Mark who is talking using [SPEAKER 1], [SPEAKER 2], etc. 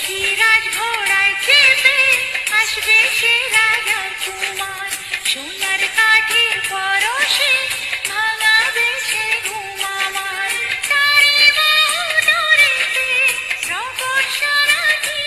[SPEAKER 1] দেখি রাজঘোড়ায় চেপে আসবে সে রাজকুমার, সোনার কাঠের পরশে ভাঙাবে সে ঘুম আমার। তারি বাহু ধরেছে রবট সারাটি